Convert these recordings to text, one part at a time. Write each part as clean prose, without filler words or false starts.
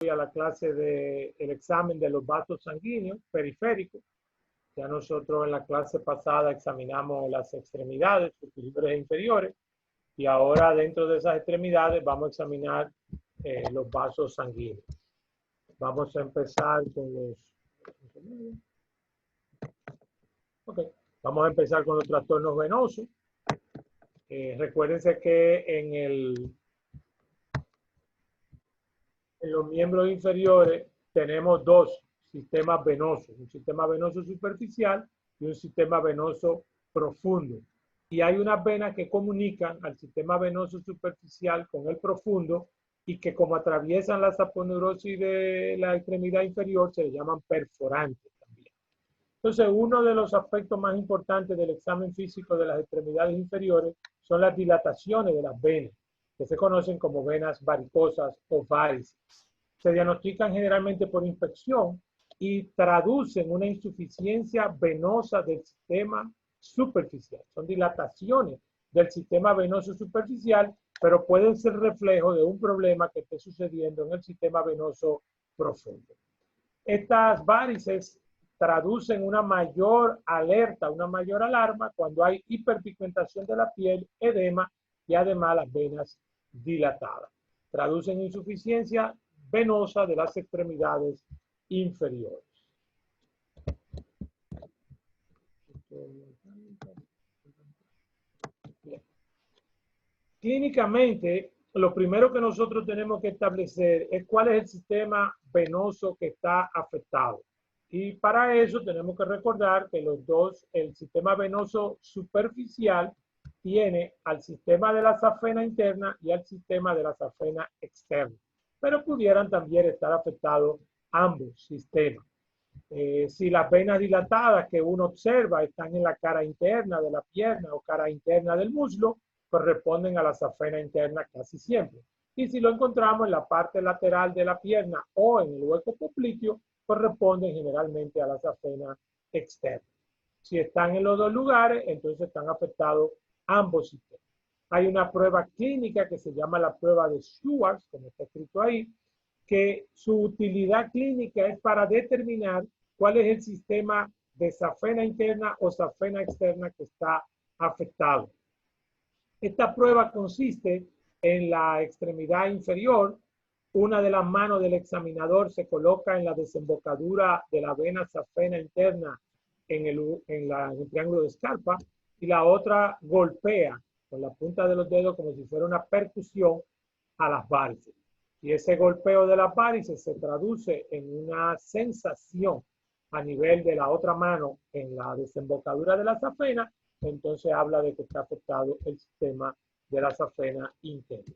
a la clase del examen de los vasos sanguíneos periféricos. Ya nosotros en la clase pasada examinamos las extremidades superiores e inferiores y ahora dentro de esas extremidades vamos a examinar los vasos sanguíneos. Vamos a empezar con los... Okay. Vamos a empezar con los trastornos venosos. Recuérdense que en los miembros inferiores tenemos dos sistemas venosos, un sistema venoso superficial y un sistema venoso profundo. Y hay unas venas que comunican al sistema venoso superficial con el profundo y que como atraviesan la saponeurosis de la extremidad inferior se le llaman perforantes también. Entonces, uno de los aspectos más importantes del examen físico de las extremidades inferiores son las dilataciones de las venas, que se conocen como venas varicosas o varices. Se diagnostican generalmente por inspección y traducen una insuficiencia venosa del sistema superficial. Son dilataciones del sistema venoso superficial, pero pueden ser reflejo de un problema que esté sucediendo en el sistema venoso profundo. Estas varices traducen una mayor alerta, una mayor alarma cuando hay hiperpigmentación de la piel, edema y además las venas dilatadas. Traducen insuficiencia venosa de las extremidades inferiores. Bien. Clínicamente, lo primero que nosotros tenemos que establecer es cuál es el sistema venoso que está afectado. Y para eso tenemos que recordar que el sistema venoso superficial tiene al sistema de la safena interna y al sistema de la safena externa. Pero pudieran también estar afectados ambos sistemas. Si las venas dilatadas que uno observa están en la cara interna de la pierna o cara interna del muslo, corresponden a la safena interna casi siempre. Y si lo encontramos en la parte lateral de la pierna o en el hueco popliteo, corresponden generalmente a la safena externa. Si están en los dos lugares, entonces están afectados ambos sistemas. Hay una prueba clínica que se llama la prueba de Schwartz, como está escrito ahí, que su utilidad clínica es para determinar cuál es el sistema de safena interna o safena externa que está afectado. Esta prueba consiste en la extremidad inferior. Una de las manos del examinador se coloca en la desembocadura de la vena safena interna en el triángulo de Scarpa y la otra golpea con la punta de los dedos como si fuera una percusión a las varices. Y ese golpeo de las varices se traduce en una sensación a nivel de la otra mano en la desembocadura de la safena, entonces habla de que está afectado el sistema de la safena interna.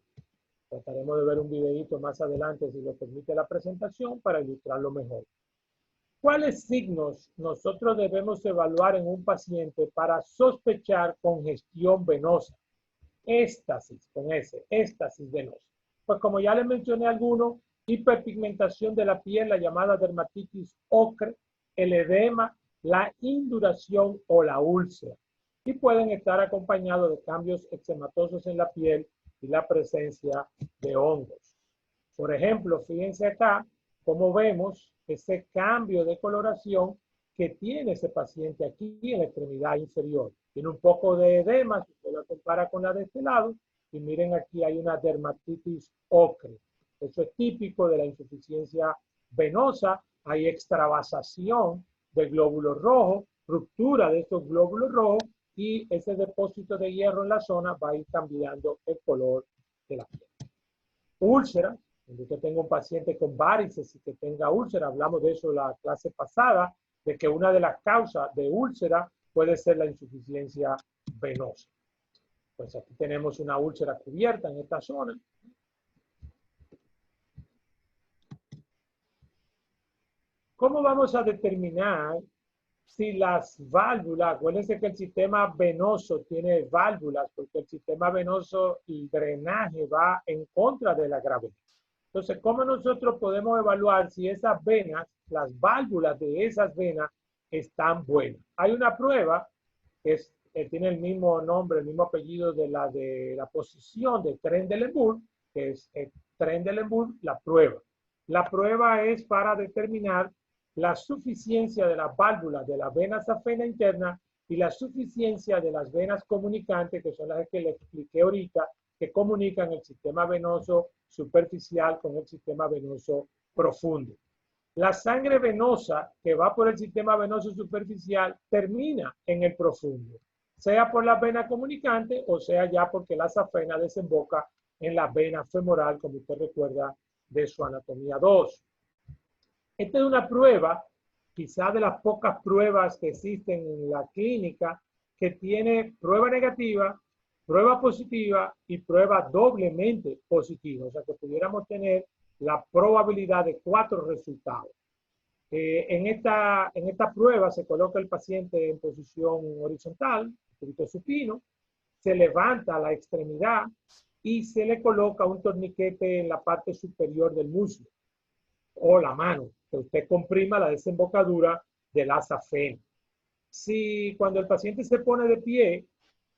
Trataremos de ver un videito más adelante, si lo permite la presentación, para ilustrarlo mejor. ¿Cuáles signos nosotros debemos evaluar en un paciente para sospechar congestión venosa? Éstasis, con S, éstasis venosa. Pues como ya les mencioné algunos, hiperpigmentación de la piel, la llamada dermatitis ocre, el edema, la induración o la úlcera. Y pueden estar acompañados de cambios eczematosos en la piel y la presencia de hongos. Por ejemplo, fíjense acá cómo vemos ese cambio de coloración que tiene ese paciente aquí en la extremidad inferior. Tiene un poco de edema, si usted la compara con la de este lado, y miren aquí hay una dermatitis ocre. Eso es típico de la insuficiencia venosa. Hay extravasación del glóbulo rojo, ruptura de estos glóbulos rojos, y ese depósito de hierro en la zona va a ir cambiando el color de la piel. Úlceras, cuando usted tenga un paciente con varices y que tenga úlcera, hablamos de eso en la clase pasada, de que una de las causas de úlcera puede ser la insuficiencia venosa. Pues aquí tenemos una úlcera cubierta en esta zona. ¿Cómo vamos a determinar si las válvulas, acuérdense que el sistema venoso tiene válvulas, porque el sistema venoso, el drenaje va en contra de la gravedad? Entonces, ¿cómo nosotros podemos evaluar si esas venas, las válvulas de esas venas están buenas? Hay una prueba que tiene el mismo nombre, el mismo apellido de la posición de Trendelenburg, que es Trendelenburg, la prueba. La prueba es para determinar la suficiencia de las válvulas de la vena safena interna y la suficiencia de las venas comunicantes, que son las que le expliqué ahorita, que comunican el sistema venoso superficial con el sistema venoso profundo. La sangre venosa que va por el sistema venoso superficial termina en el profundo, sea por la vena comunicante o sea ya porque la safena desemboca en la vena femoral, como usted recuerda de su anatomía 2. Esta es una prueba, quizá de las pocas pruebas que existen en la clínica, que tiene prueba negativa, prueba positiva y prueba doblemente positiva. O sea que pudiéramos tener la probabilidad de 4 resultados. En esta prueba se coloca el paciente en posición horizontal, un poquito supino, se levanta la extremidad y se le coloca un torniquete en la parte superior del muslo o la mano, que usted comprima la desembocadura de la safena. Si cuando el paciente se pone de pie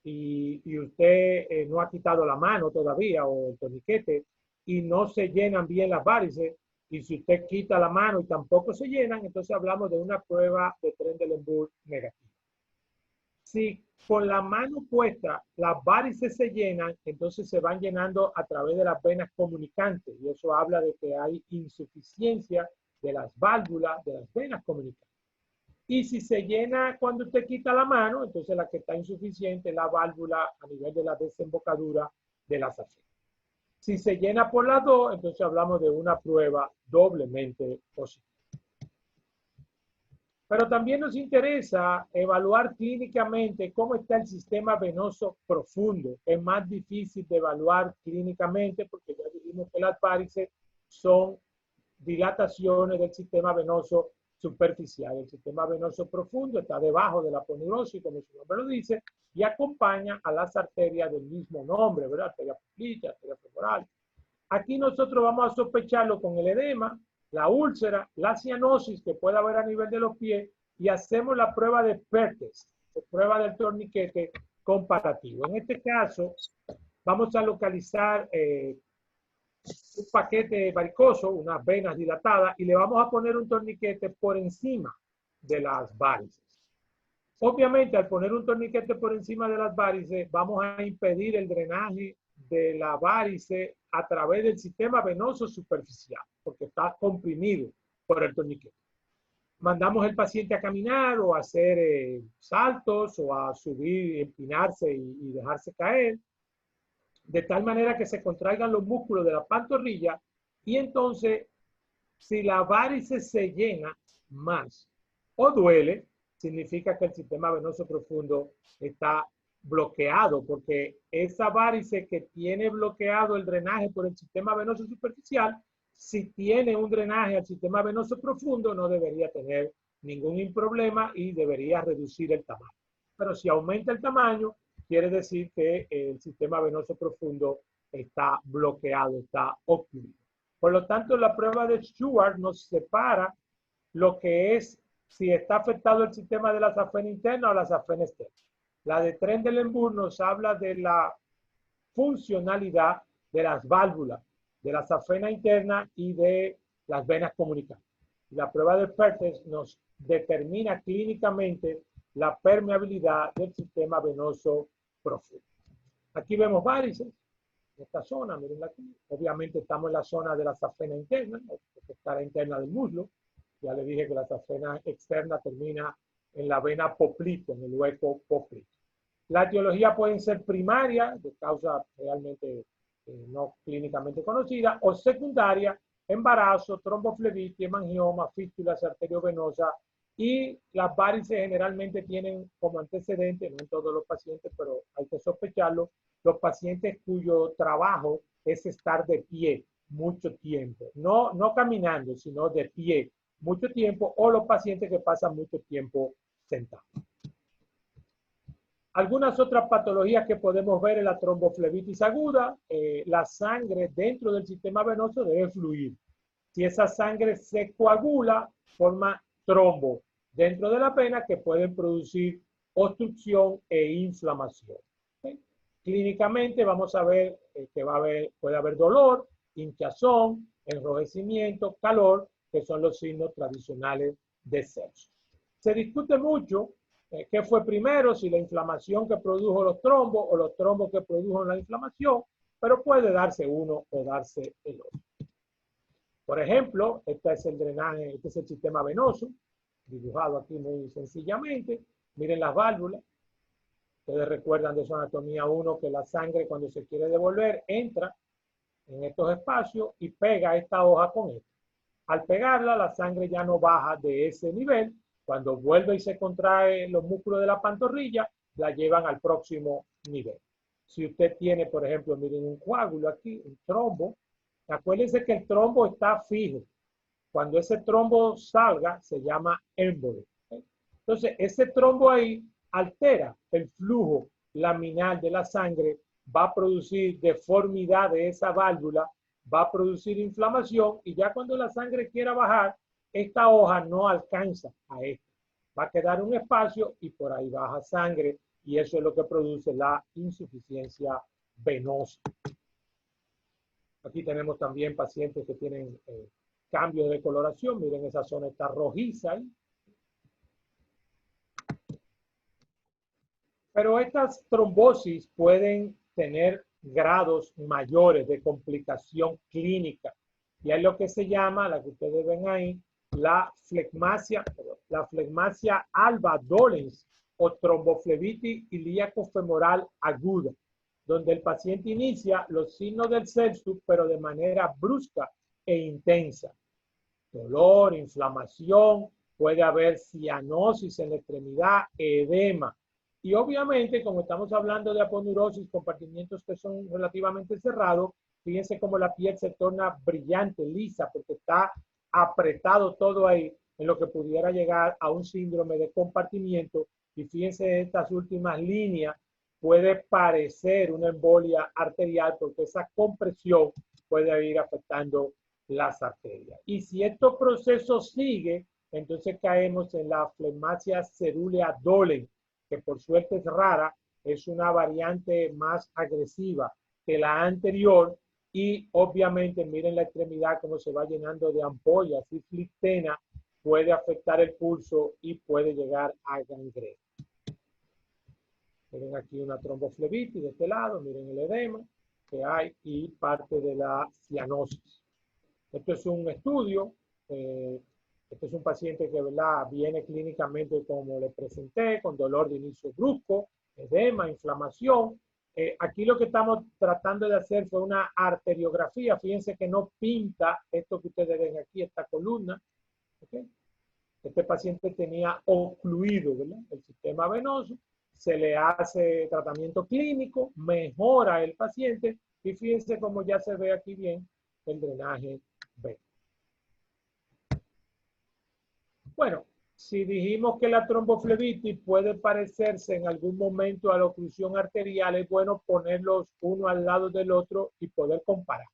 y usted no ha quitado la mano todavía o el torniquete y no se llenan bien las varices, y si usted quita la mano y tampoco se llenan, entonces hablamos de una prueba de Trendelenburg negativa. Si con la mano puesta las varices se llenan, entonces se van llenando a través de las venas comunicantes y eso habla de que hay insuficiencia de las válvulas de las venas comunicantes. Y si se llena cuando usted quita la mano, entonces la que está insuficiente es la válvula a nivel de la desembocadura de la safena. Si se llena por las dos, entonces hablamos de una prueba doblemente positiva. Pero también nos interesa evaluar clínicamente cómo está el sistema venoso profundo. Es más difícil de evaluar clínicamente porque ya dijimos que las varices son dilataciones del sistema venoso superficial. El sistema venoso profundo está debajo de la aponeurosis, como su nombre lo dice, y acompaña a las arterias del mismo nombre, ¿verdad? Arteria poplítea, arteria femoral. Aquí nosotros vamos a sospecharlo con el edema, la úlcera, la cianosis que puede haber a nivel de los pies y hacemos la prueba de PERTES, la prueba del torniquete comparativo. En este caso, vamos a localizar un paquete varicoso, unas venas dilatadas, y le vamos a poner un torniquete por encima de las varices. Obviamente, al poner un torniquete por encima de las varices, vamos a impedir el drenaje de la varice a través del sistema venoso superficial, porque está comprimido por el torniquete. Mandamos al paciente a caminar o a hacer saltos o a subir, empinarse y dejarse caer, de tal manera que se contraigan los músculos de la pantorrilla y entonces, si la varice se llena más o duele, significa que el sistema venoso profundo está bloqueado, porque esa varice que tiene bloqueado el drenaje por el sistema venoso superficial, si tiene un drenaje al sistema venoso profundo, no debería tener ningún problema y debería reducir el tamaño. Pero si aumenta el tamaño, quiere decir que el sistema venoso profundo está bloqueado, está obstruido. Por lo tanto, la prueba de Stewart nos separa lo que es si está afectado el sistema de la safena interna o la safena externa. La de Trendelenburg nos habla de la funcionalidad de las válvulas, de la safena interna y de las venas comunicantes. La prueba de PERTES nos determina clínicamente la permeabilidad del sistema venoso profundo. Aquí vemos varices en esta zona, miren aquí. Obviamente estamos en la zona de la safena interna, porque está la interna del muslo. Ya le dije que la safena externa termina en la vena poplito, en el hueco poplito. La etiología pueden ser primaria, de causa realmente no clínicamente conocida, o secundaria, embarazo, tromboflebitis, hemangioma, fístulas arteriovenosas, y las varices generalmente tienen como antecedente, no en todos los pacientes, pero hay que sospecharlo, los pacientes cuyo trabajo es estar de pie mucho tiempo, no caminando, sino de pie mucho tiempo, o los pacientes que pasan mucho tiempo sentados. Algunas otras patologías que podemos ver en la tromboflebitis aguda, la sangre dentro del sistema venoso debe fluir. Si esa sangre se coagula, forma trombo dentro de la vena que pueden producir obstrucción e inflamación. ¿Okay? Clínicamente vamos a ver que puede haber dolor, hinchazón, enrojecimiento, calor, que son los signos tradicionales de sepsis. Se discute mucho qué fue primero, si la inflamación que produjo los trombos o los trombos que produjo la inflamación, pero puede darse uno o darse el otro. Por ejemplo, este es el drenaje, este es el sistema venoso, dibujado aquí muy sencillamente. Miren las válvulas. Ustedes recuerdan de su anatomía 1 que la sangre, cuando se quiere devolver, entra en estos espacios y pega esta hoja con esta. Al pegarla, la sangre ya no baja de ese nivel. Cuando vuelve y se contrae los músculos de la pantorrilla, la llevan al próximo nivel. Si usted tiene, por ejemplo, miren un coágulo aquí, un trombo, acuérdense que el trombo está fijo. Cuando ese trombo salga, se llama émbolo. Entonces, ese trombo ahí altera el flujo laminar de la sangre, va a producir deformidad de esa válvula, va a producir inflamación y ya cuando la sangre quiera bajar, esta hoja no alcanza a esta. Va a quedar un espacio y por ahí baja sangre y eso es lo que produce la insuficiencia venosa. Aquí tenemos también pacientes que tienen cambio de coloración. Miren, esa zona está rojiza ahí. Pero estas trombosis pueden tener grados mayores de complicación clínica. Y es lo que se llama, la que ustedes ven ahí, la flegmasia alba dolens o tromboflebitis ilíaco-femoral aguda, donde el paciente inicia los signos del sepsis, pero de manera brusca e intensa. Dolor, inflamación, puede haber cianosis en la extremidad, edema. Y obviamente, como estamos hablando de aponeurosis, compartimientos que son relativamente cerrados, fíjense cómo la piel se torna brillante, lisa, porque está apretado todo ahí, en lo que pudiera llegar a un síndrome de compartimiento. Y fíjense estas últimas líneas, puede parecer una embolia arterial, porque esa compresión puede ir afectando las arterias. Y si estos procesos siguen, entonces caemos en la flegmasia cerulea dolens, que por suerte es rara, es una variante más agresiva que la anterior y obviamente miren la extremidad como se va llenando de ampollas y flictena, puede afectar el pulso y puede llegar a gangrena. Miren aquí una tromboflebitis de este lado, miren el edema que hay y parte de la cianosis. Esto es un estudio, este es un paciente que, ¿verdad?, viene clínicamente como le presenté, con dolor de inicio brusco, edema, inflamación. Aquí lo que estamos tratando de hacer fue una arteriografía. Fíjense que no pinta esto que ustedes ven aquí, esta columna. ¿Okay? Este paciente tenía ocluido, ¿verdad?, el sistema venoso. Se le hace tratamiento clínico, mejora el paciente y fíjense cómo ya se ve aquí bien el drenaje venoso. Bueno, si dijimos que la tromboflebitis puede parecerse en algún momento a la oclusión arterial, es bueno ponerlos uno al lado del otro y poder comparar.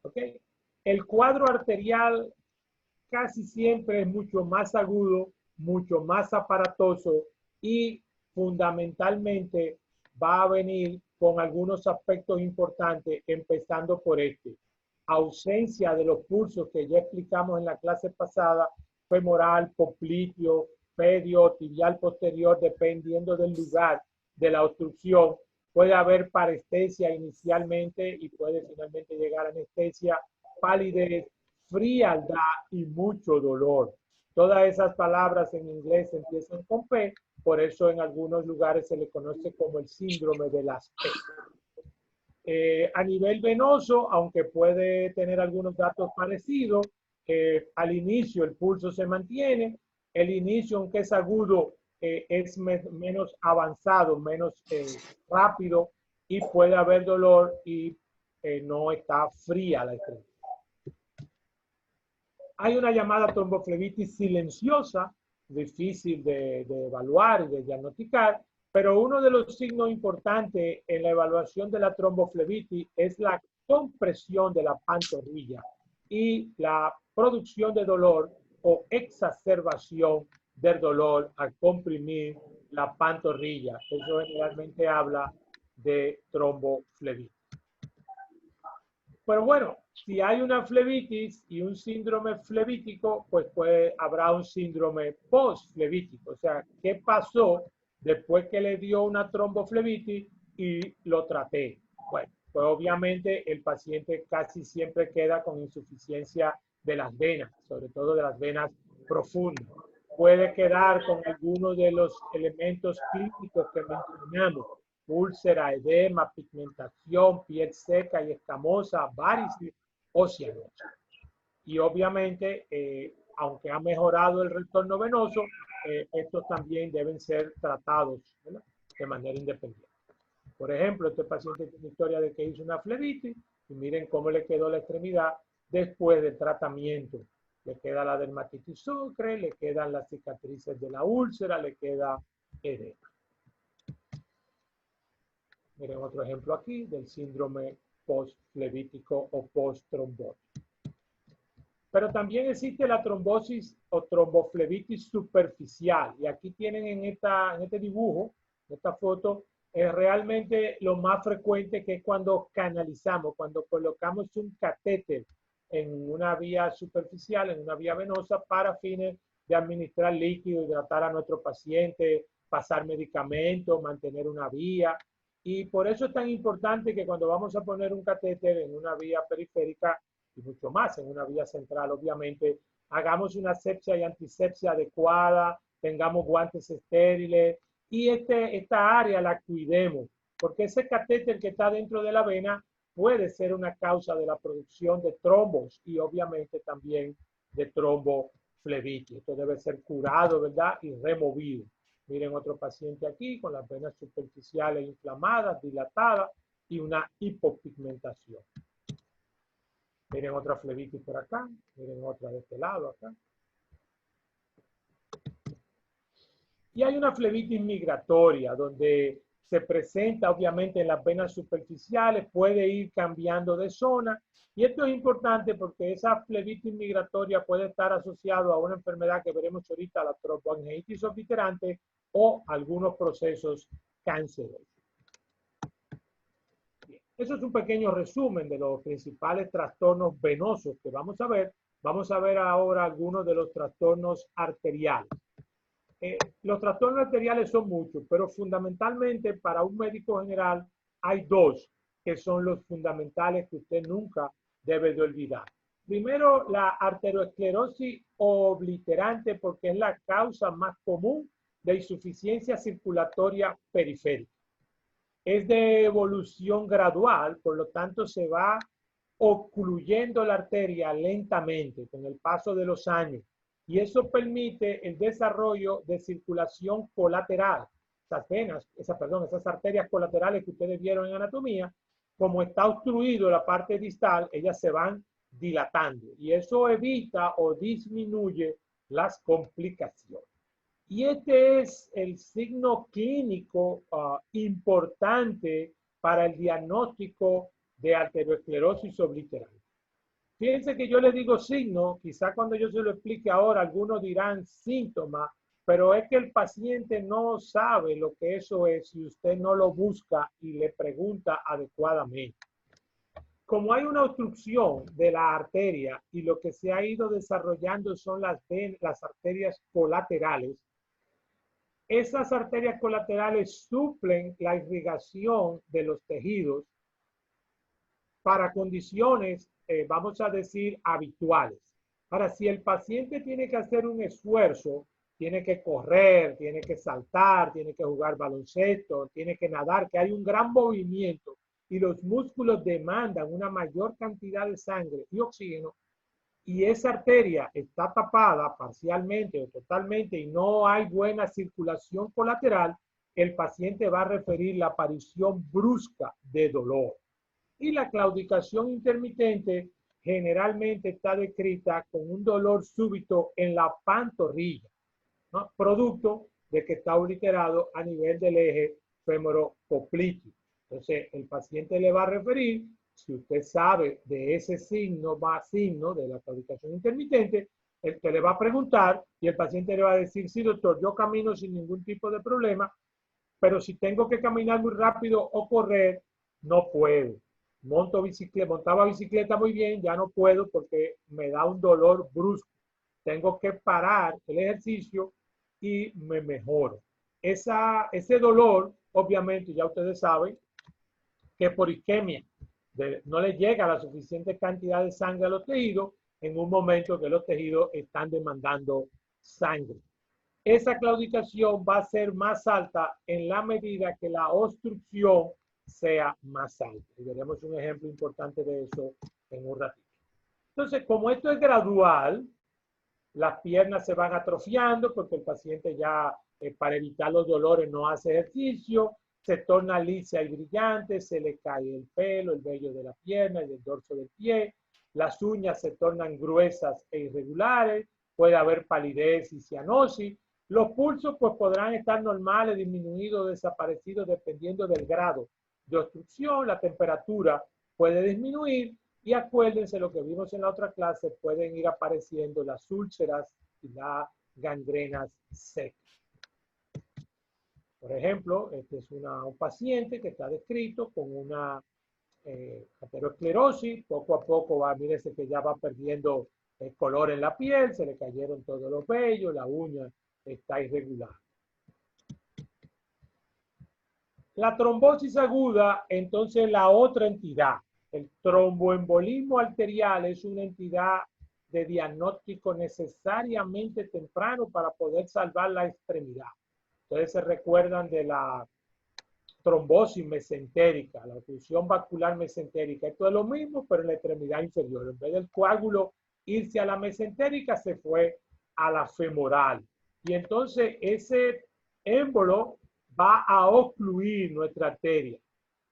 ¿Okay? El cuadro arterial casi siempre es mucho más agudo, mucho más aparatoso y fundamentalmente va a venir con algunos aspectos importantes, empezando por este. Ausencia de los pulsos que ya explicamos en la clase pasada, femoral, popliteo, pedio, tibial posterior, dependiendo del lugar de la obstrucción. Puede haber parestesia inicialmente y puede finalmente llegar a anestesia, palidez, frialdad y mucho dolor. Todas esas palabras en inglés empiezan con P, por eso en algunos lugares se le conoce como el síndrome de las P. A nivel venoso, aunque puede tener algunos datos parecidos, al inicio el pulso se mantiene, el inicio, aunque es agudo, es menos avanzado, menos rápido y puede haber dolor y no está fría la extremidad. Hay una llamada tromboflebitis silenciosa, difícil de evaluar y de diagnosticar, pero uno de los signos importantes en la evaluación de la tromboflebitis es la compresión de la pantorrilla y la producción de dolor o exacerbación del dolor al comprimir la pantorrilla. Eso generalmente habla de tromboflebitis. Pero bueno, si hay una flebitis y un síndrome flevítico, pues habrá un síndrome postflevítico. O sea, ¿qué pasó después que le dio una tromboflebitis y lo traté? Bueno, pues obviamente el paciente casi siempre queda con insuficiencia de las venas, sobre todo de las venas profundas. Puede quedar con algunos de los elementos clínicos que mencionamos: úlcera, edema, pigmentación, piel seca y escamosa, varices o cianosis. Y obviamente, aunque ha mejorado el retorno venoso, estos también deben ser tratados, ¿verdad?, de manera independiente. Por ejemplo, este paciente tiene historia de que hizo una flebitis y miren cómo le quedó la extremidad después del tratamiento. Le queda la dermatitis ocre, le quedan las cicatrices de la úlcera, le queda edema. Miren otro ejemplo aquí del síndrome postflevítico o posttrombótico. Pero también existe la trombosis o tromboflebitis superficial. Y aquí tienen en este dibujo, en esta foto, es realmente lo más frecuente, que es cuando canalizamos, cuando colocamos un catéter en una vía superficial, en una vía venosa, para fines de administrar líquido, hidratar a nuestro paciente, pasar medicamentos, mantener una vía. Y por eso es tan importante que cuando vamos a poner un catéter en una vía periférica, y mucho más en una vía central, obviamente, hagamos una asepsia y antisepsia adecuada, tengamos guantes estériles y esta área la cuidemos, porque ese catéter que está dentro de la vena puede ser una causa de la producción de trombos y obviamente también de tromboflebitis. Esto debe ser curado, ¿verdad?, y removido. Miren otro paciente aquí con las venas superficiales inflamadas, dilatadas y una hipopigmentación. Miren otra flebitis por acá, miren otra de este lado acá. Y hay una flebitis migratoria donde se presenta obviamente en las venas superficiales, puede ir cambiando de zona. Y esto es importante porque esa flebitis migratoria puede estar asociada a una enfermedad que veremos ahorita, la tromboangeitis obliterante, o algunos procesos cancerosos. Eso es un pequeño resumen de los principales trastornos venosos que vamos a ver. Vamos a ver ahora algunos de los trastornos arteriales. Los trastornos arteriales son muchos, pero fundamentalmente para un médico general hay dos que son los fundamentales que usted nunca debe de olvidar. Primero, la arteriosclerosis obliterante, porque es la causa más común de insuficiencia circulatoria periférica. Es de evolución gradual, por lo tanto se va ocluyendo la arteria lentamente con el paso de los años, y eso permite el desarrollo de circulación colateral. Esas venas, esas arterias colaterales que ustedes vieron en anatomía, como está obstruido la parte distal, ellas se van dilatando y eso evita o disminuye las complicaciones. Y este es el signo clínico importante para el diagnóstico de arteriosclerosis obliterante. Fíjense que yo les digo signo, quizá cuando yo se lo explique ahora, algunos dirán síntoma, pero es que el paciente no sabe lo que eso es si usted no lo busca y le pregunta adecuadamente. Como hay una obstrucción de la arteria y lo que se ha ido desarrollando son las arterias colaterales, esas arterias colaterales suplen la irrigación de los tejidos para condiciones, vamos a decir, habituales. Ahora, si el paciente tiene que hacer un esfuerzo, tiene que correr, tiene que saltar, tiene que jugar baloncesto, tiene que nadar, que hay un gran movimiento y los músculos demandan una mayor cantidad de sangre y oxígeno, y esa arteria está tapada parcialmente o totalmente y no hay buena circulación colateral, el paciente va a referir la aparición brusca de dolor. Y la claudicación intermitente generalmente está descrita con un dolor súbito en la pantorrilla, ¿no?, producto de que está obliterado a nivel del eje femoropopliteo. Entonces, el paciente le va a referir, si usted sabe de ese signo de la claudicación intermitente, el que le va a preguntar y el paciente le va a decir: sí, doctor, yo camino sin ningún tipo de problema, pero si tengo que caminar muy rápido o correr, no puedo. montaba bicicleta muy bien, ya no puedo porque me da un dolor brusco. Tengo que parar el ejercicio y me mejoro. Ese dolor, obviamente, ya ustedes saben que por isquemia no le llega la suficiente cantidad de sangre a los tejidos en un momento que los tejidos están demandando sangre. Esa claudicación va a ser más alta en la medida que la obstrucción sea más alta. Y veremos un ejemplo importante de eso en un ratito. Entonces, como esto es gradual, las piernas se van atrofiando porque el paciente ya, para evitar los dolores, no hace ejercicio, se torna lisa y brillante, se le cae el pelo, el vello de la pierna y del dorso del pie, las uñas se tornan gruesas e irregulares, puede haber palidez y cianosis. Los pulsos pues podrán estar normales, disminuidos, desaparecidos dependiendo del grado de obstrucción. La temperatura puede disminuir y acuérdense lo que vimos en la otra clase, pueden ir apareciendo las úlceras y las gangrenas secas. Por ejemplo, este es un paciente que está descrito con una aterosclerosis. Poco a poco va, mírese que ya va perdiendo el color en la piel, se le cayeron todos los vellos, la uña está irregular. La trombosis aguda, entonces la otra entidad. El tromboembolismo arterial es una entidad de diagnóstico necesariamente temprano para poder salvar la extremidad. Ustedes se recuerdan de la trombosis mesentérica, la oclusión vascular mesentérica. Esto es lo mismo, pero en la extremidad inferior. En vez del coágulo irse a la mesentérica, se fue a la femoral. Y entonces ese émbolo va a ocluir nuestra arteria.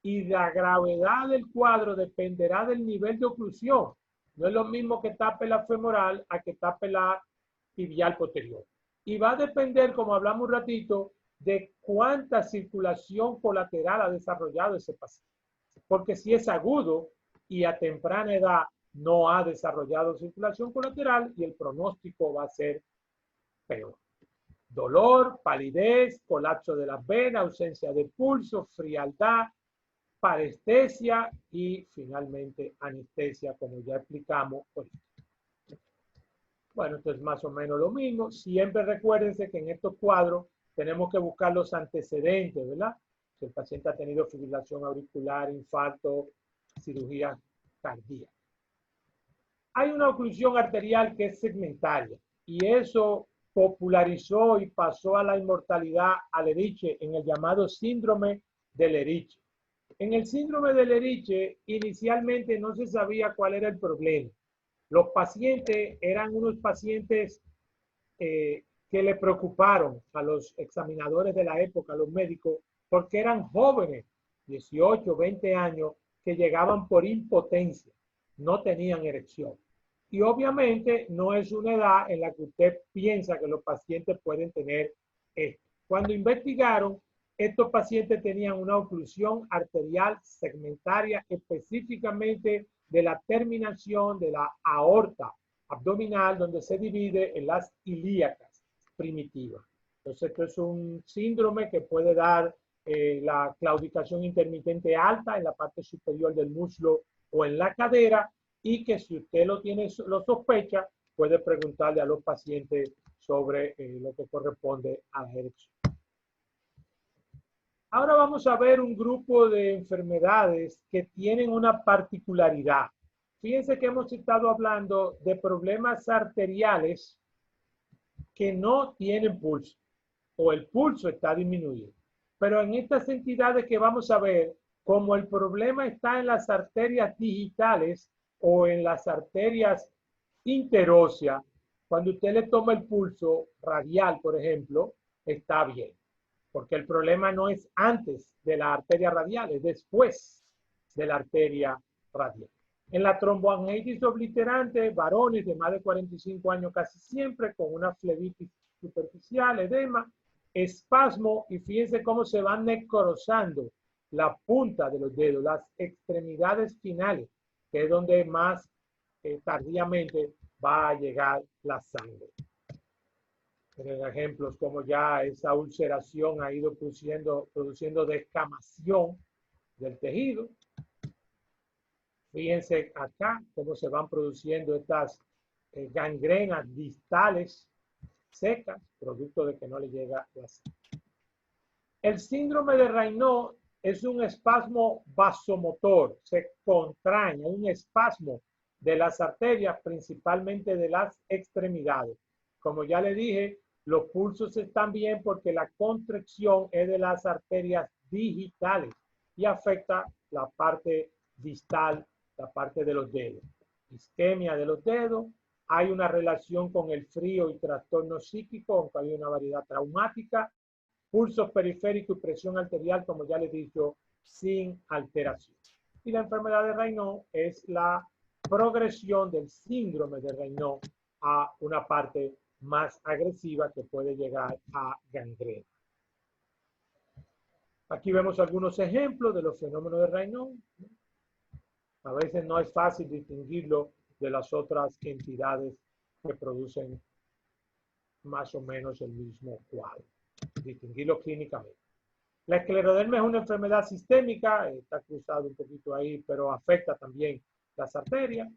Y la gravedad del cuadro dependerá del nivel de oclusión. No es lo mismo que tape la femoral a que tape la tibial posterior. Y va a depender, como hablamos un ratito, de cuánta circulación colateral ha desarrollado ese paciente. Porque si es agudo y a temprana edad no ha desarrollado circulación colateral, y el pronóstico va a ser peor. Dolor, palidez, colapso de las venas, ausencia de pulso, frialdad, parestesia y finalmente anestesia, como ya explicamos ahorita. Bueno, esto es más o menos lo mismo. Siempre recuérdense que en estos cuadros tenemos que buscar los antecedentes, ¿verdad? Si el paciente ha tenido fibrilación auricular, infarto, cirugía cardíaca. Hay una oclusión arterial que es segmentaria y eso popularizó y pasó a la inmortalidad a Leriche en el llamado síndrome de Leriche. En el síndrome de Leriche inicialmente no se sabía cuál era el problema. Los pacientes eran unos pacientes que le preocuparon a los examinadores de la época, a los médicos, porque eran jóvenes, 18, 20 años, que llegaban por impotencia, no tenían erección. Y obviamente no es una edad en la que usted piensa que los pacientes pueden tener esto. Cuando investigaron, estos pacientes tenían una oclusión arterial segmentaria, específicamente de la terminación de la aorta abdominal, donde se divide en las ilíacas primitivas. Entonces, esto es un síndrome que puede dar la claudicación intermitente alta en la parte superior del muslo o en la cadera, y que si usted lo sospecha, puede preguntarle a los pacientes sobre lo que corresponde a la erección. Ahora vamos a ver un grupo de enfermedades que tienen una particularidad. Fíjense que hemos estado hablando de problemas arteriales que no tienen pulso o el pulso está disminuido. Pero en estas entidades que vamos a ver, como el problema está en las arterias digitales o en las arterias interóseas, cuando usted le toma el pulso radial, por ejemplo, está bien. Porque el problema no es antes de la arteria radial, es después de la arteria radial. En la tromboangitis obliterante, varones de más de 45 años casi siempre con una flebitis superficial, edema, espasmo, y fíjense cómo se van necrosando la punta de los dedos, las extremidades finales, que es donde más tardíamente va a llegar la sangre. Tienen ejemplos como ya esa ulceración ha ido produciendo descamación del tejido. Fíjense acá cómo se van produciendo estas gangrenas distales secas, producto de que no le llega la sangre. El síndrome de Raynaud es un espasmo vasomotor, se contrae, un espasmo de las arterias, principalmente de las extremidades. Como ya le dije, los pulsos están bien porque la contracción es de las arterias digitales y afecta la parte distal, la parte de los dedos. Isquemia de los dedos, hay una relación con el frío y trastorno psíquico, aunque hay una variedad traumática, pulsos periféricos y presión arterial, como ya les he dicho, sin alteración. Y la enfermedad de Raynaud es la progresión del síndrome de Raynaud a una parte más agresiva que puede llegar a gangrena. Aquí vemos algunos ejemplos de los fenómenos de Raynaud. A veces no es fácil distinguirlo de las otras entidades que producen más o menos el mismo cuadro, distinguirlo clínicamente. La esclerodermia es una enfermedad sistémica, está cruzado un poquito ahí, pero afecta también las arterias.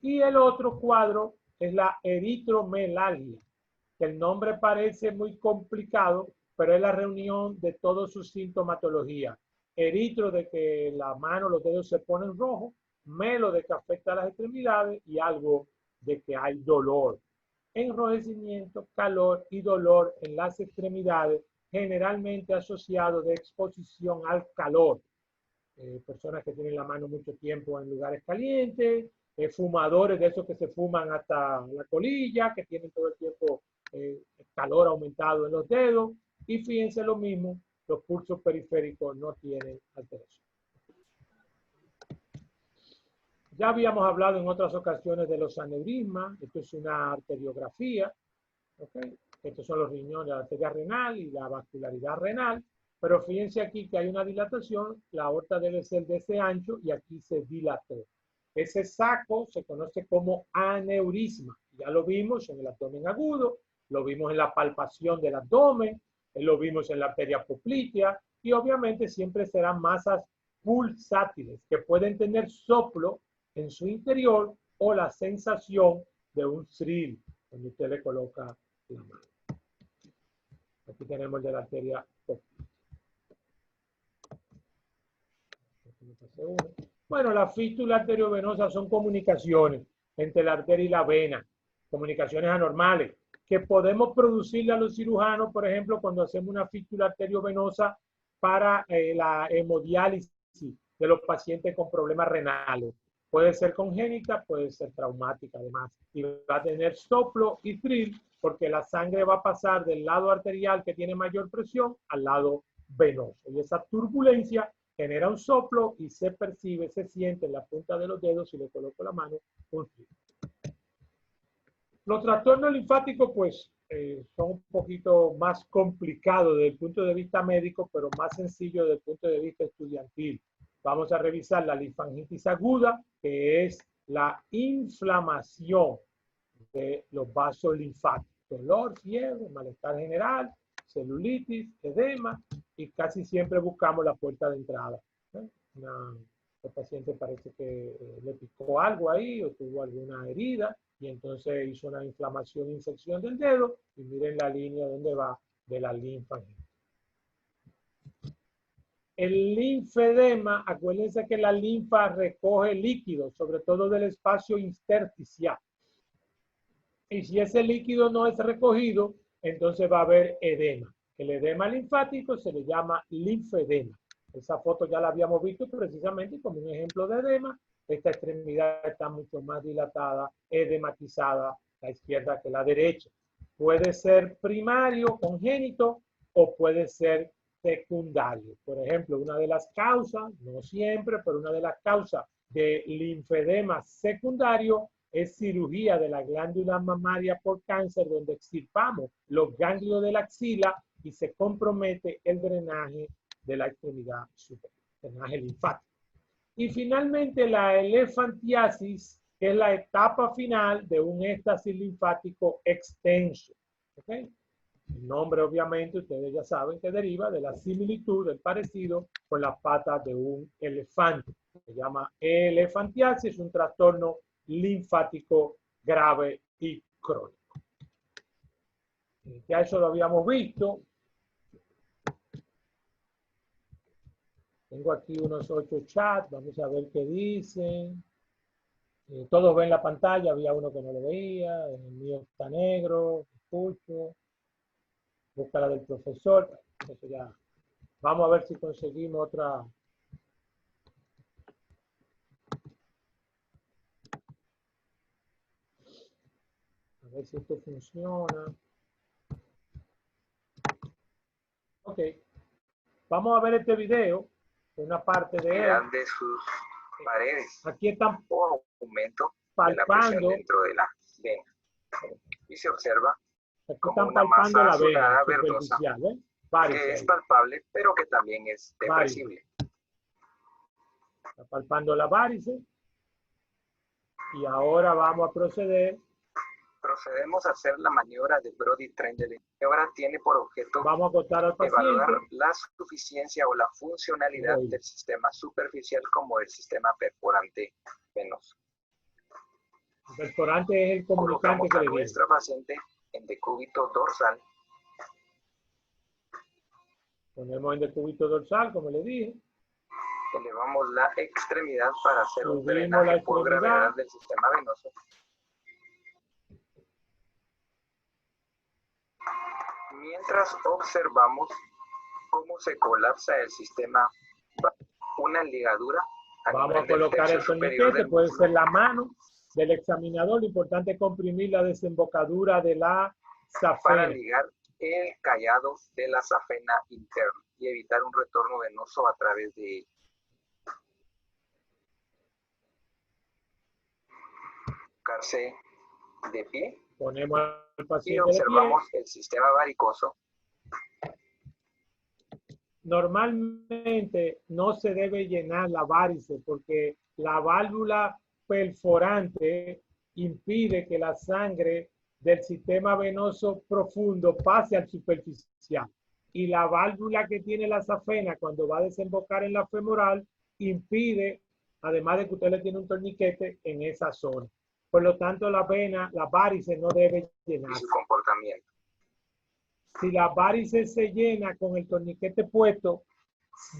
Y el otro cuadro es la eritromelalgia, que el nombre parece muy complicado, pero es la reunión de toda su sintomatología. Eritro, de que la mano, los dedos se ponen rojos, melo, de que afecta a las extremidades, y algo de que hay dolor. Enrojecimiento, calor y dolor en las extremidades, generalmente asociado de exposición al calor. Personas que tienen la mano mucho tiempo en lugares calientes, fumadores de esos que se fuman hasta la colilla, que tienen todo el tiempo calor aumentado en los dedos. Y fíjense lo mismo, los pulsos periféricos no tienen alteración. Ya habíamos hablado en otras ocasiones de los aneurismas. Esto es una arteriografía. ¿Okay? Estos son los riñones, la arteria renal y la vascularidad renal. Pero fíjense aquí que hay una dilatación. La aorta debe ser de ese ancho y aquí se dilató. Ese saco se conoce como aneurisma. Ya lo vimos en el abdomen agudo, lo vimos en la palpación del abdomen, lo vimos en la arteria poplitea y obviamente siempre serán masas pulsátiles que pueden tener soplo en su interior o la sensación de un thrill cuando usted le coloca la mano. Aquí tenemos el de la arteria poplitea. Bueno, la fístula arteriovenosa son comunicaciones entre la arteria y la vena, comunicaciones anormales, que podemos producirle a los cirujanos, por ejemplo, cuando hacemos una fístula arteriovenosa para la hemodiálisis de los pacientes con problemas renales. Puede ser congénita, puede ser traumática además. Y va a tener soplo y thrill porque la sangre va a pasar del lado arterial que tiene mayor presión al lado venoso. Y esa turbulencia genera un soplo y se percibe, se siente en la punta de los dedos, si le coloco la mano, un thrill. Los trastornos linfáticos, pues, son un poquito más complicados desde el punto de vista médico, pero más sencillos desde el punto de vista estudiantil. Vamos a revisar la linfangitis aguda, que es la inflamación de los vasos linfáticos. Dolor, fiebre, malestar general, celulitis, edema, y casi siempre buscamos la puerta de entrada. El paciente parece que le picó algo ahí o tuvo alguna herida y entonces hizo una inflamación, infección del dedo y miren la línea donde va de la linfangitis. El linfedema, acuérdense que la linfa recoge líquido, sobre todo del espacio intersticial. Y si ese líquido no es recogido, entonces va a haber edema. El edema linfático se le llama linfedema. Esa foto ya la habíamos visto precisamente como un ejemplo de edema. Esta extremidad está mucho más dilatada, edematizada, la izquierda que la derecha. Puede ser primario, congénito, o puede ser secundario. Por ejemplo, una de las causas, no siempre, pero una de las causas de linfedema secundario es cirugía de la glándula mamaria por cáncer, donde extirpamos los ganglios de la axila y se compromete el drenaje de la extremidad superior, drenaje linfático. Y finalmente la elefantiasis, que es la etapa final de un éxtasis linfático extenso. ¿Okay? El nombre, obviamente, ustedes ya saben que deriva de la similitud, del parecido con las patas de un elefante. Se llama elefantiasis, es un trastorno linfático grave y crónico. Ya eso lo habíamos visto. Tengo aquí unos 8 chats, vamos a ver qué dicen. Todos ven la pantalla, había uno que no lo veía, el mío está negro, escucho. Busca la del profesor. Eso ya. Vamos a ver si conseguimos otra. A ver si esto funciona. Ok. Vamos a ver este video, una parte de él. De sus paredes. Aquí están o aumento palpando. De la presión dentro de la vena. Y se observa Aquí como están una palpando masa la vena azulada verdosa superficial, ¿eh? que es palpable, pero que también es depresible. Está palpando la varice. Y ahora vamos a proceder. Procedemos a hacer la maniobra de Brodie-Trendle. La maniobra tiene por objeto vamos a acostar al paciente, evaluar la suficiencia o la funcionalidad del sistema superficial como el sistema perforante venoso. El perforante es el comunicante que le digo. Nuestra paciente en decúbito dorsal. Ponemos en decúbito dorsal, como le dije. Elevamos la extremidad para hacer un Subimos drenaje por gravedad del sistema venoso. Mientras observamos cómo se colapsa el sistema, una ligadura. Vamos a colocar el torniquete, puede ser la mano del examinador. Lo importante es comprimir la desembocadura de la safena. Para ligar el callado de la safena interna y evitar un retorno venoso a través de ella. Colocarse de pie. Ponemos al paciente y observamos de pie. El sistema varicoso. Normalmente no se debe llenar la varice porque la válvula perforante impide que la sangre del sistema venoso profundo pase al superficial. Y la válvula que tiene la safena cuando va a desembocar en la femoral impide, además de que usted le tiene un torniquete en esa zona. Por lo tanto, la vena, la varice no debe llenarse. Y su comportamiento. Si la varice se llena con el torniquete puesto,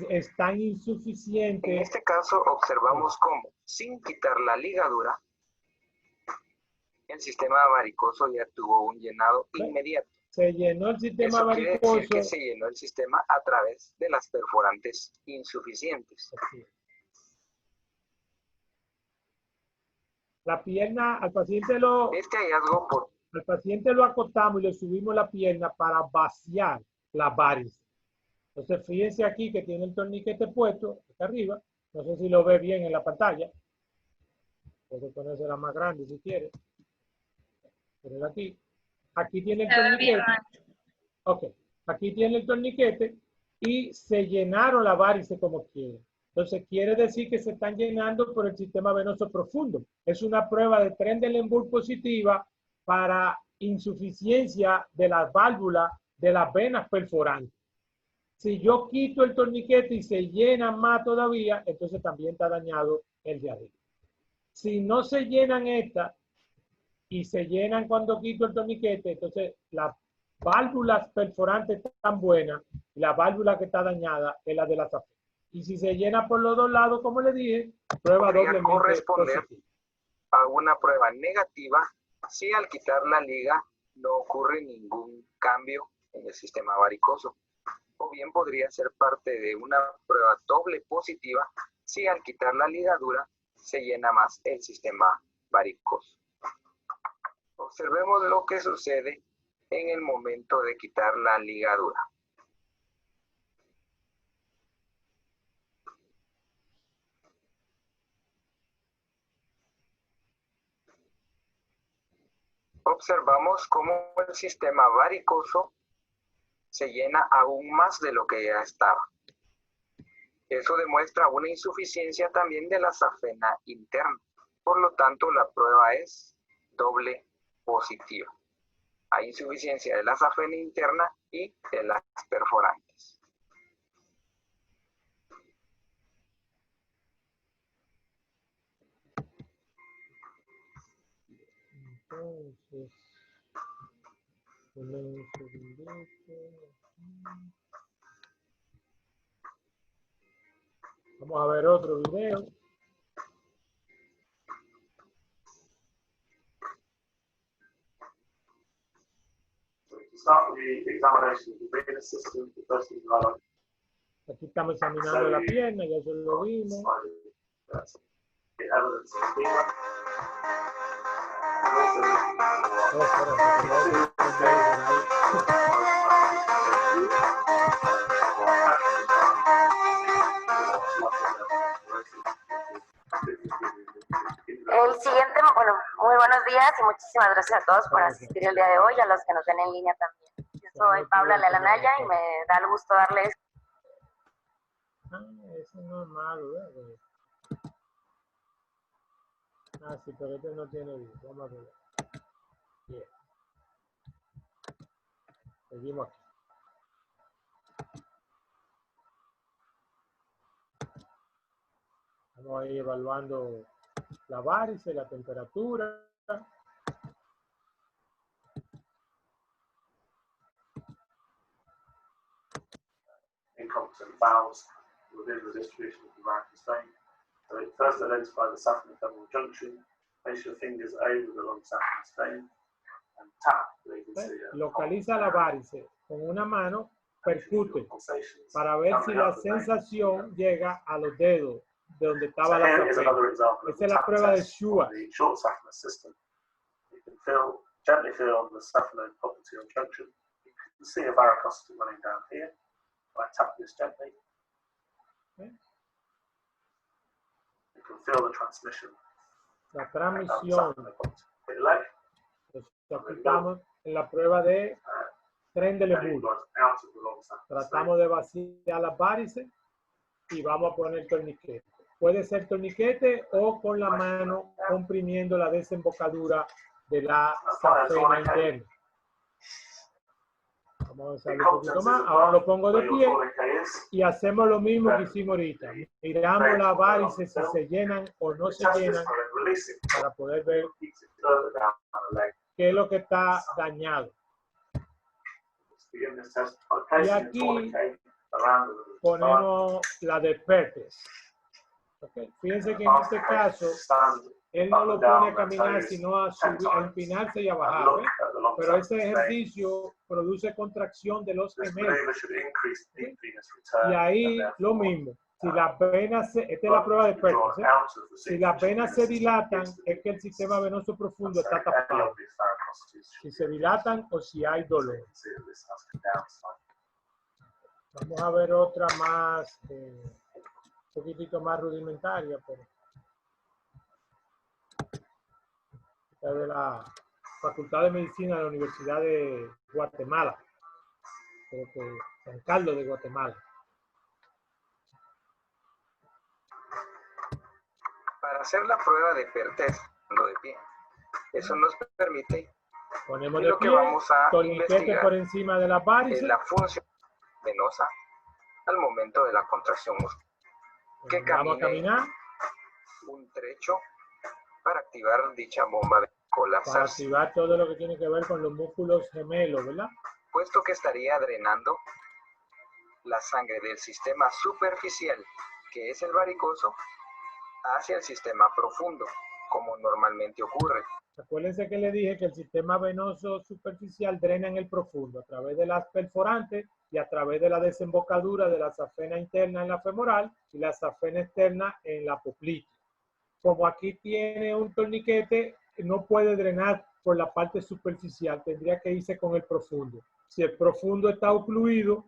es tan insuficiente. En este caso observamos cómo, sin quitar la ligadura, el sistema varicoso ya tuvo un llenado inmediato. Se llenó el sistema Eso varicoso. Quiere decir que se llenó el sistema a través de las perforantes insuficientes. La pierna, al paciente lo... Este hallazgo por... Al paciente lo acostamos y le subimos la pierna para vaciar la varice. Entonces, fíjense aquí que tiene el torniquete puesto, acá arriba. No sé si lo ve bien en la pantalla. Puede ponérsela más grande si quiere. Pero aquí. Aquí tiene el torniquete. Ok. Aquí tiene el torniquete y se llenaron la varice como quiere. Entonces, quiere decir que se están llenando por el sistema venoso profundo. Es una prueba de Trendelenburg positiva para insuficiencia de las válvulas de las venas perforantes. Si yo quito el torniquete y se llena más todavía, entonces también está dañado el de arriba. Si no se llenan estas y se llenan cuando quito el torniquete, entonces las válvulas perforantes están buenas y la válvula que está dañada es la de la safena. Y si se llena por los dos lados, como le dije, prueba doblemente corresponder positiva. A una prueba negativa si al quitar la liga no ocurre ningún cambio en el sistema varicoso. O bien podría ser parte de una prueba doble positiva si al quitar la ligadura se llena más el sistema varicoso. Observemos lo que sucede en el momento de quitar la ligadura. Observamos cómo el sistema varicoso se llena aún más de lo que ya estaba. Eso demuestra una insuficiencia también de la safena interna. Por lo tanto, la prueba es doble positiva. Hay insuficiencia de la safena interna y de las perforantes. Entonces, vamos a ver otro video. Aquí estamos examinando la pierna, ya se lo vimos. El siguiente, bueno, muy buenos días y muchísimas gracias a todos por asistir el día de hoy, a los que nos ven en línea también. Yo soy Paula Lelanaya y me da el gusto darles... Eso no es malo, ¿verdad? Sí, pero este no tiene video. Vamos a ver. Bien. Seguimos aquí. Vamos a ir evaluando la varice, la temperatura. Incompetent bowels within the distribution of the varicose vein. So first identify the saphenofemoral junction, place your fingers over the long saphenous vein and tap. Localiza la varice con una mano, percute para ver si la sensación llega a los dedos de donde estaba la safena. Esa es la prueba de Shua. Short saphenous system. You can gently feel the saphenopopliteal junction. You can see a varicosity running down here. I tap this gently. Okay. You can feel the transmission. La transmisión. Aquí estamos en la prueba de tren de Leboeuf. Tratamos de vaciar las varices y vamos a poner torniquete. Puede ser torniquete o con la mano comprimiendo la desembocadura de la safena interna. Vamos a avanzar un poquito más. Ahora lo pongo de pie y hacemos lo mismo que hicimos ahorita. Miramos las varices si se llenan o no se llenan para poder ver qué es lo que está dañado. Y aquí ponemos la de Perthes. Okay. Fíjense que en este caso, él no lo pone a caminar, sino a subir, a empinarse y a bajar. ¿Eh? Pero ese ejercicio produce contracción de los gemelos. ¿Okay? Y ahí lo mismo. Si las venas, esta es la prueba de Perthes, ¿eh? Si las venas se dilatan, es que el sistema venoso profundo está tapado. Si se dilatan o si hay dolor. Vamos a ver otra más, un poquitito más rudimentaria, pero esta es de la Facultad de Medicina de la Universidad de Guatemala, creo que San Carlos de Guatemala. Para hacer la prueba de Perthes, de pie, eso nos permite, ponemos y de lo que pie, vamos a torniquete investigar por encima de la varice. es la función venosa al momento de la contracción muscular. Que Vamos a caminar un trecho para activar dicha bomba de para colapsar, activar todo lo que tiene que ver con los músculos gemelos, ¿verdad? puesto que estaría drenando la sangre del sistema superficial, que es el varicoso, hacia el sistema profundo, como normalmente ocurre. Acuérdense que le dije que el sistema venoso superficial drena en el profundo a través de las perforantes y a través de la desembocadura de la safena interna en la femoral y la safena externa en la poplite. Como aquí tiene un torniquete, no puede drenar por la parte superficial, tendría que irse con el profundo. Si el profundo está ocluido,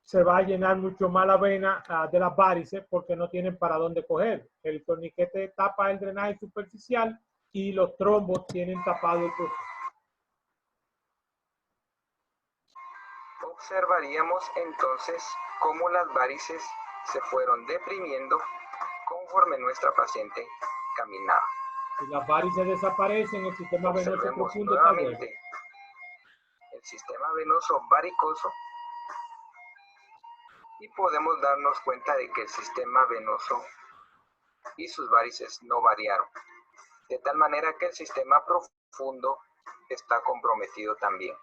se va a llenar mucho más la vena de las varices porque no tienen para dónde coger. El torniquete tapa el drenaje superficial y los trombos tienen tapado el profundo. Observaríamos entonces cómo las varices se fueron deprimiendo conforme nuestra paciente caminaba. Si las varices desaparecen, el sistema venoso Observemos profundo está bueno. nuevamente sistema venoso varicoso y podemos darnos cuenta de que el sistema venoso y sus varices no variaron, de tal manera que el sistema profundo está comprometido también.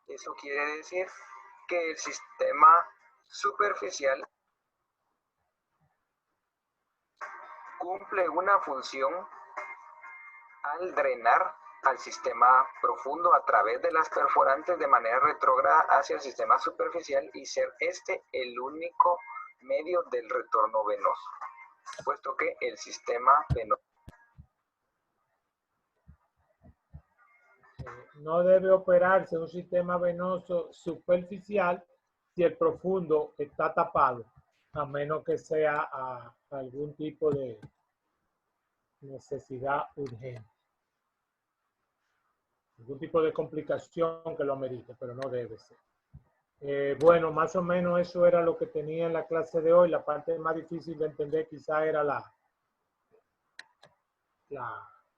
Eso quiere decir que el sistema superficial cumple una función al drenar al sistema profundo a través de las perforantes de manera retrógrada hacia el sistema superficial y ser este el único medio del retorno venoso, puesto que el sistema venoso no debe operarse un sistema venoso superficial si el profundo está tapado, a menos que sea algún tipo de necesidad urgente, algún tipo de complicación que lo amerite, pero no debe ser. Bueno, más o menos eso era lo que tenía en la clase de hoy. La parte más difícil de entender quizá era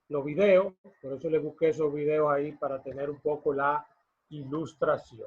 los videos, por eso le busqué esos videos ahí para tener un poco la ilustración.